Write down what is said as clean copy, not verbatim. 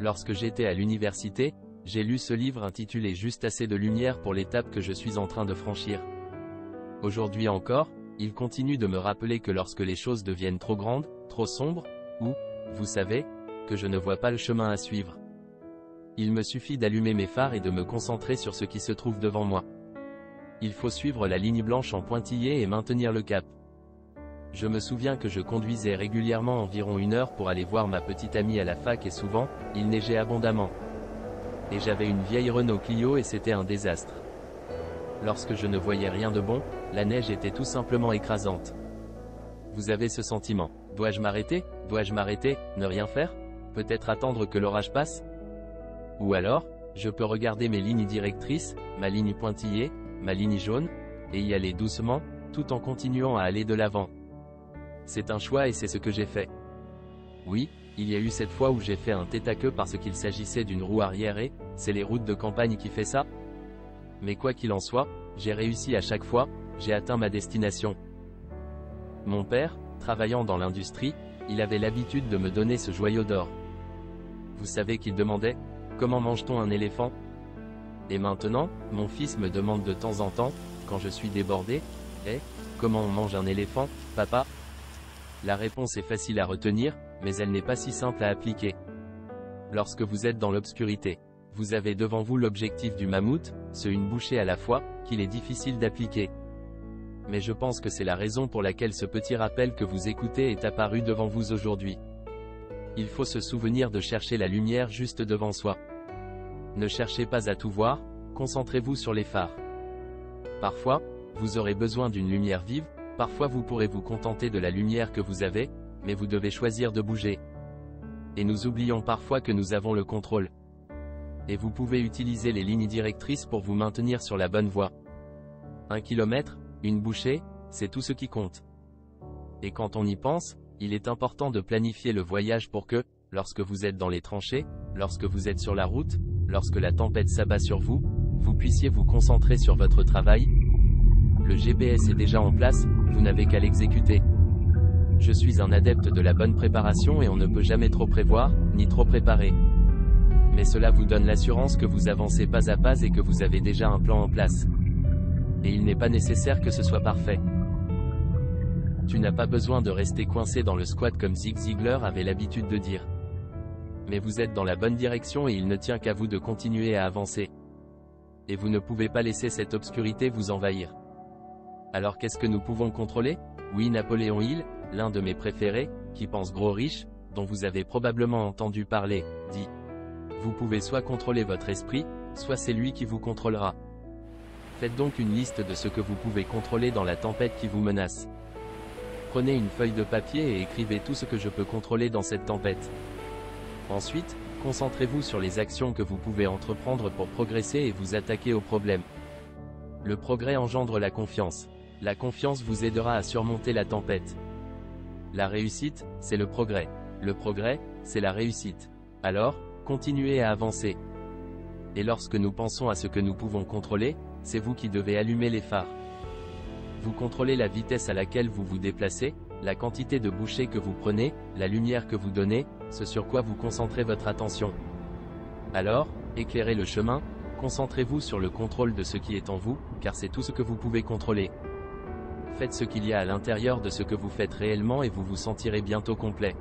Lorsque j'étais à l'université, j'ai lu ce livre intitulé Juste assez de lumière pour l'étape que je suis en train de franchir. Aujourd'hui encore, il continue de me rappeler que lorsque les choses deviennent trop grandes, trop sombres, ou, vous savez, que je ne vois pas le chemin à suivre, il me suffit d'allumer mes phares et de me concentrer sur ce qui se trouve devant moi. Il faut suivre la ligne blanche en pointillé et maintenir le cap. Je me souviens que je conduisais régulièrement environ 1 heure pour aller voir ma petite amie à la fac et souvent, il neigeait abondamment. Et j'avais une vieille Renault Clio et c'était un désastre. Lorsque je ne voyais rien de bon, la neige était tout simplement écrasante. Vous avez ce sentiment. Dois-je m'arrêter? Dois-je m'arrêter? Ne rien faire? Peut-être attendre que l'orage passe? Ou alors, je peux regarder mes lignes directrices, ma ligne pointillée, ma ligne jaune, et y aller doucement, tout en continuant à aller de l'avant. C'est un choix et c'est ce que j'ai fait. Oui, il y a eu cette fois où j'ai fait un tête-à-queue parce qu'il s'agissait d'une roue arrière et, c'est les routes de campagne qui fait ça. Mais quoi qu'il en soit, j'ai réussi à chaque fois, j'ai atteint ma destination. Mon père, travaillant dans l'industrie, il avait l'habitude de me donner ce joyau d'or. Vous savez qu'il demandait, comment mange-t-on un éléphant? Et maintenant, mon fils me demande de temps en temps, quand je suis débordé, comment on mange un éléphant, papa? La réponse est facile à retenir, mais elle n'est pas si simple à appliquer. Lorsque vous êtes dans l'obscurité, vous avez devant vous l'objectif du mammouth, une bouchée à la fois, qu'il est difficile d'appliquer. Mais je pense que c'est la raison pour laquelle ce petit rappel que vous écoutez est apparu devant vous aujourd'hui. Il faut se souvenir de chercher la lumière juste devant soi. Ne cherchez pas à tout voir, concentrez-vous sur les phares. Parfois, vous aurez besoin d'une lumière vive, parfois vous pourrez vous contenter de la lumière que vous avez, mais vous devez choisir de bouger. Et nous oublions parfois que nous avons le contrôle. Et vous pouvez utiliser les lignes directrices pour vous maintenir sur la bonne voie. 1 kilomètre, une bouchée, c'est tout ce qui compte. Et quand on y pense, il est important de planifier le voyage pour que, lorsque vous êtes dans les tranchées, lorsque vous êtes sur la route, lorsque la tempête s'abat sur vous, vous puissiez vous concentrer sur votre travail. Le GPS est déjà en place, vous n'avez qu'à l'exécuter. Je suis un adepte de la bonne préparation et on ne peut jamais trop prévoir, ni trop préparer. Mais cela vous donne l'assurance que vous avancez pas à pas et que vous avez déjà un plan en place. Et il n'est pas nécessaire que ce soit parfait. Tu n'as pas besoin de rester coincé dans le squat comme Zig Ziglar avait l'habitude de dire. Mais vous êtes dans la bonne direction et il ne tient qu'à vous de continuer à avancer. Et vous ne pouvez pas laisser cette obscurité vous envahir. Alors qu'est-ce que nous pouvons contrôler? Oui, Napoléon Hill, l'un de mes préférés, qui pense gros riche, dont vous avez probablement entendu parler, dit: vous pouvez soit contrôler votre esprit, soit c'est lui qui vous contrôlera. Faites donc une liste de ce que vous pouvez contrôler dans la tempête qui vous menace. Prenez une feuille de papier et écrivez tout ce que je peux contrôler dans cette tempête. Ensuite, concentrez-vous sur les actions que vous pouvez entreprendre pour progresser et vous attaquer aux problèmes. Le progrès engendre la confiance. La confiance vous aidera à surmonter la tempête. La réussite, c'est le progrès. Le progrès, c'est la réussite. Alors, continuez à avancer. Et lorsque nous pensons à ce que nous pouvons contrôler, c'est vous qui devez allumer les phares. Vous contrôlez la vitesse à laquelle vous vous déplacez, la quantité de bouchées que vous prenez, la lumière que vous donnez, ce sur quoi vous concentrez votre attention. Alors, éclairez le chemin, concentrez-vous sur le contrôle de ce qui est en vous, car c'est tout ce que vous pouvez contrôler. Faites ce qu'il y a à l'intérieur de ce que vous faites réellement et vous vous sentirez bientôt complet.